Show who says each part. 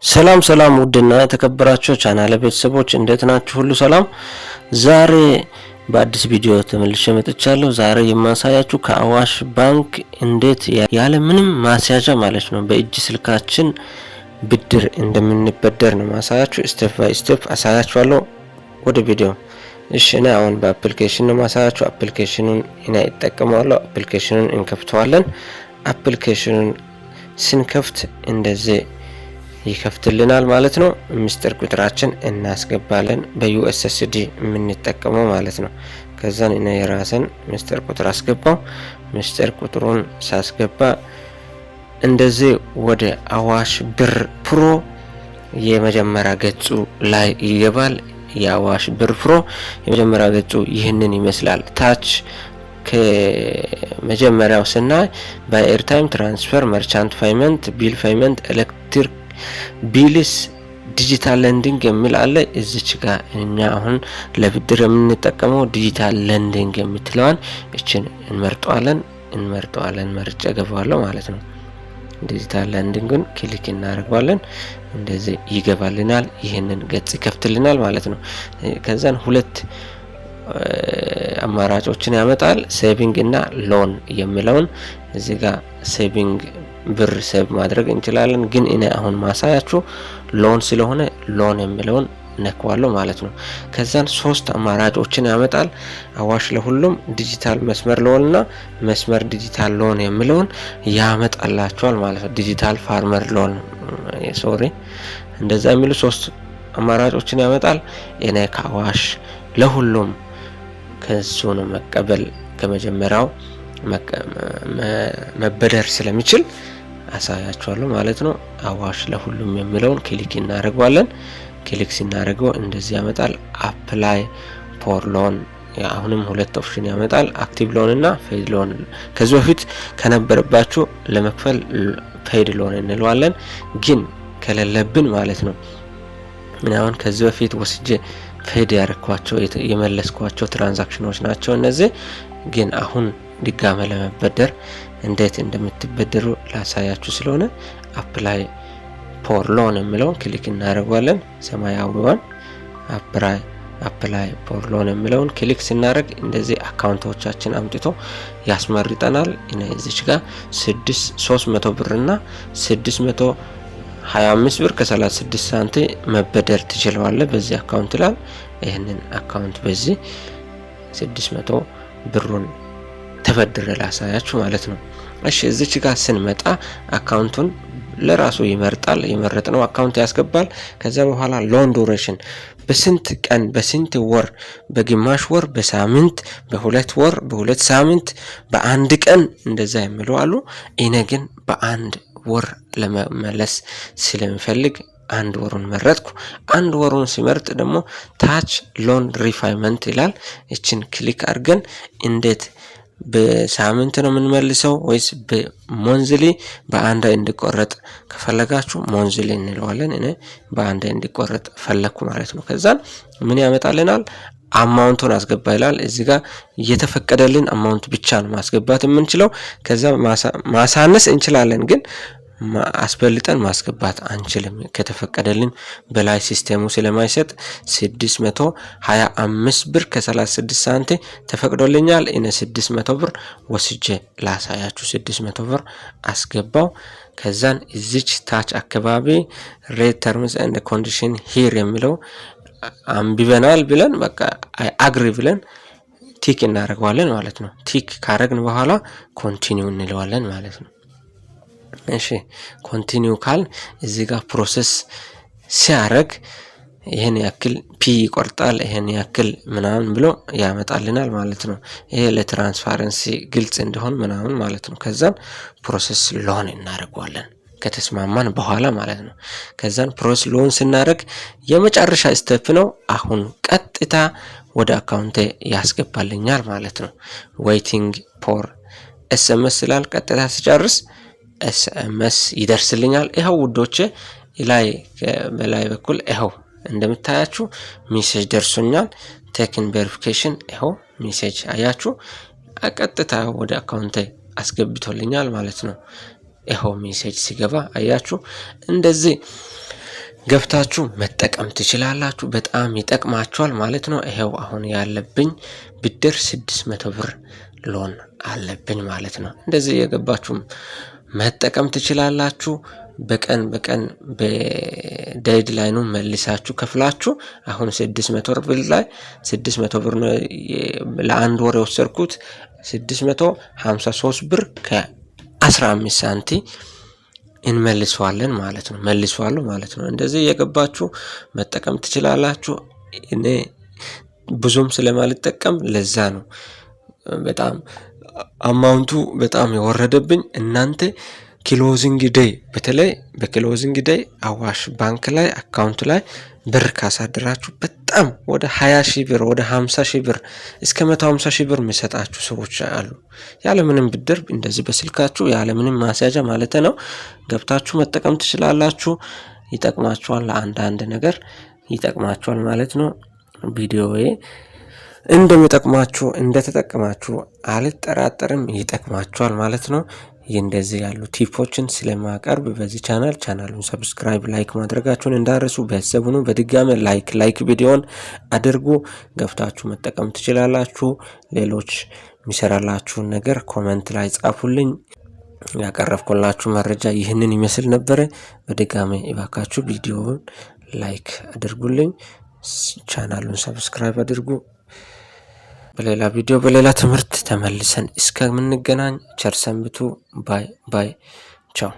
Speaker 1: ሰላም ሰላም ውድና ተከበራችሁ ቻናል ቤተሰቦች እንዴት ናችሁ? ሁሉ ሰላም። ዛሬ በአዲስ ቪዲዮ ተመልሼ መጥቻለሁ። ዛሬ የማሳያችሁ ከአዋሽ ባንክ እንዴት ያለ ምንም ማስያዣ ማለት ነው በእጅ ስልካችን ብድር እንደምንበደር ነው ማሳያችሁ። ስቴፕ ባይ ስቴፕ አሳያችኋለሁ። ወደ ቪዲዮ እሺ። እኔ አሁን በአፕሊኬሽን ነው ማሳያችሁ። አፕሊኬሽኑን እኔ እጠቀማለሁ። አፕሊኬሽኑን እንከፍተዋለን። አፕሊኬሽኑን ስንከፍት እንደዚህ ይከፍትልናል ማለት ነው። ሚስጥር ቁጥራችን እናስገባለን በዩኤስኤስዲ የምንጠቀመው ማለት ነው። ከዛን እኔ የራስን ሚስጥር ቁጥር አስገባው። ሚስጥር ቁጥሩን ሳስገባ እንደዚህ ወደ አዋሽ ብር ፕሮ የመጀመሪያ ገጹ ላይ ይገባል። የአዋሽ ብር ፕሮ የመጀመሪያ ገጹ ይህንን ይመስላል። ታች ከመጀመሪያው ስናይ በኤርታይም ትራንስፈር፣ መርቻንት ፔይመንት፣ ቢል ፔይመንት፣ ኤሌክትሪክ ቢልስ፣ ዲጂታል ሌንዲንግ የሚል አለ። እዚች ጋር እኛ አሁን ለብድር የምንጠቀመው ዲጂታል ሌንዲንግ የምትለዋን እችን እንመርጠዋለን። መርጬ ገባዋለሁ ማለት ነው። ዲጂታል ሌንዲንግን ክሊክ እናደርጋለን። እንደዚህ ይገባልናል። ይሄንን ገጽ ይከፍትልናል ማለት ነው። ከዛን ሁለት አማራጮችን ያመጣል። ሴቪንግ እና ሎን የሚለውን እዚህ ጋር ሴቪንግ ብር ሴቭ ማድረግ እንችላለን፣ ግን እኔ አሁን ማሳያችሁ ሎን ስለሆነ ሎን የሚለውን ነካዋለሁ ማለት ነው። ከዛን ሶስት አማራጮችን ያመጣል። አዋሽ ለሁሉም፣ ዲጂታል መስመር ሎን እና መስመር ዲጂታል ሎን የሚለውን ያመጣላችኋል ማለት ነው። ዲጂታል ፋርመር ሎን እንደዛ የሚሉ ሶስት አማራጮችን ያመጣል። እኔ ከአዋሽ ለሁሉም ከሱ ነው መቀበል ከመጀመሪያው መበደር ስለሚችል አሳያችኋለሁ ማለት ነው። አዋሽ ለሁሉም የሚለውን ክሊክ እናደርጋለን። ክሊክ ሲናደርገው እንደዚህ ያመጣል። አፕላይ ፎር ሎን አሁንም ሁለት ኦፕሽን ያመጣል። አክቲቭ ሎን እና ፔይድ ሎን። ከዚህ በፊት ከነበረባችሁ ለመክፈል ፔይድ ሎን እንለዋለን፣ ግን ከሌለብን ማለት ነው ምን አሁን ከዚህ በፊት ወስጄ ፔይድ ያረኳቸው የመለስኳቸው ትራንዛክሽኖች ናቸው እነዚህ። ግን አሁን ድጋሜ ለመበደር እንዴት እንደምትበደሩ ላሳያችሁ ስለሆነ አፕላይ ፎር ሎን የሚለውን ክሊክ እናደርጋለን። ሰማያዊውን አፕላይ ፎር ሎን የሚለውን ክሊክ ስናደርግ እንደዚህ አካውንቶቻችን አምጥቶ ያስመርጠናል። እዚች ጋር 300 ብር እና 625 ብር ከ36 ሳንቲም መበደር ትችላላችሁ በዚህ አካውንት ላይ። ይሄንን አካውንት በዚህ 600 ብሩን ተበድረ ላሳያችሁ ማለት ነው። እሺ እዚች ጋር ስንመጣ አካውንቱን ለራሱ ይመርጣል። የመረጥነው አካውንት ያስገባል። ከዛ በኋላ ሎን ዱሬሽን በስንት ቀን፣ በስንት ወር፣ በግማሽ ወር፣ በሳምንት፣ በሁለት ወር፣ በሁለት ሳምንት፣ በአንድ ቀን እንደዛ የሚሉ አሉ። እኔ ግን በአንድ ወር ለመመለስ ስለምፈልግ አንድ ወሩን መረጥኩ። አንድ ወሩን ሲመርጥ ደግሞ ታች ሎን ሪፋይመንት ይላል። እችን ክሊክ አድርገን እንዴት በሳምንት ነው የምንመልሰው ወይስ በሞንዝሊ በአንድ እንዲቆረጥ ከፈለጋችሁ ሞንዝሊ እንለዋለን። እኔ በአንድ እንዲቆረጥ ፈለኩ ማለት ነው። ከዛን ምን ያመጣልናል? አማውንቱን አስገባ ይላል። እዚህ ጋር እየተፈቀደልን አማውንት ብቻ ነው ማስገባት የምንችለው። ከዛ ማሳነስ እንችላለን፣ ግን አስበልጠን ማስገባት አንችልም። ከተፈቀደልን በላይ ሲስተሙ ስለማይሰጥ 625 ብር ከ36 ሳንቲም ተፈቅዶልኛል። እኔ 600 ብር ወስጄ ላሳያችሁ። 600 ብር አስገባው። ከዛን እዚች ታች አካባቢ ሬድ ተርምስ ኤንድ ኮንዲሽን ሂር የሚለው አንብበናል ብለን በቃ አግሪ ብለን ቲክ እናደርጋለን ማለት ነው። ቲክ ካረግን በኋላ ኮንቲኒው እንለዋለን ማለት ነው። እሺ ኮንቲኒው ካል እዚህ ጋር ፕሮሰስ ሲያረግ ይሄን ያክል ፒ ይቆርጣል፣ ይሄን ያክል ምናምን ብሎ ያመጣልናል ማለት ነው። ይሄ ለትራንስፓረንሲ ግልጽ እንዲሆን ምናምን ማለት ነው። ከዛን ፕሮሰስ ሎን እናደርጋለን ከተስማማን በኋላ ማለት ነው። ከዛን ፕሮሰስ ሎን ስናደርግ የመጨረሻ ስቴፕ ነው። አሁን ቀጥታ ወደ አካውንቴ ያስገባልኛል ማለት ነው። ዌይቲንግ ፎር ኤስኤምኤስ ስላል ቀጥታ ሲጨርስ ኤስኤምኤስ ይደርስልኛል። ይሄው ውዶቼ በላይ በኩል ይሄው እንደምታያችሁ ሜሴጅ ደርሶኛል። ቴክን ቬሪፊኬሽን ይሄው ሜሴጅ አያችሁ። ቀጥታ ወደ አካውንቴ አስገብቶልኛል ማለት ነው። ይሄው ሜሴጅ ሲገባ አያችሁ። እንደዚህ ገብታችሁ መጠቀም ትችላላችሁ። በጣም ይጠቅማችኋል ማለት ነው። ይሄው አሁን ያለብኝ ብድር 600 ብር ሎን አለብኝ ማለት ነው። እንደዚህ የገባችሁ መጠቀም ትችላላችሁ። በቀን በዴድላይኑ መልሳችሁ ከፍላችሁ አሁን 600 ብር ላይ 600 ብር ነው ለአንድ ወር የወሰድኩት 653 ብር ከ15 ሳንቲም እንመልሰዋለን ማለት ነው። መልሰዋለሁ ማለት ነው። እንደዚህ የገባችሁ መጠቀም ትችላላችሁ። እኔ ብዙም ስለማልጠቀም ለዛ ነው በጣም አማውንቱ በጣም የወረደብኝ። እናንተ ክሎዚንግ ዴይ በተለይ በክሎዚንግ ዴይ አዋሽ ባንክ ላይ አካውንት ላይ ብር ካሳደራችሁ በጣም ወደ 20 ሺህ ብር ወደ 50 ሺህ ብር እስከ 150 ሺህ ብር የሚሰጣችሁ ሰዎች አሉ። ያለምንም ብድር እንደዚህ በስልካችሁ ያለምንም ማስያዣ ማለት ነው ገብታችሁ መጠቀም ትችላላችሁ። ይጠቅማችኋል፣ ለአንዳንድ ነገር ይጠቅማችኋል ማለት ነው። ቪዲዮዬ እንደሚጠቅማችሁ እንደተጠቀማችሁ አልጠራጠርም። ይጠቅማችኋል ማለት ነው። እንደዚህ ያሉ ቲፖችን ስለማቀርብ በዚህ ቻናሉን ሰብስክራይብ፣ ላይክ ማድረጋችሁን እንዳረሱ። ቤተሰብ ሁኑ። በድጋሚ ላይክ ቪዲዮን አድርጉ። ገብታችሁ መጠቀም ትችላላችሁ። ሌሎች የሚሰራላችሁን ነገር ኮሜንት ላይ ጻፉልኝ። ያቀረብኩላችሁ መረጃ ይህንን ይመስል ነበር። በድጋሚ እባካችሁ ቪዲዮውን ላይክ አድርጉልኝ፣ ቻናሉን ሰብስክራይብ አድርጉ። በሌላ ቪዲዮ በሌላ ትምህርት ተመልሰን እስከምንገናኝ ቸር ሰንብቱ። ባይ ቻው።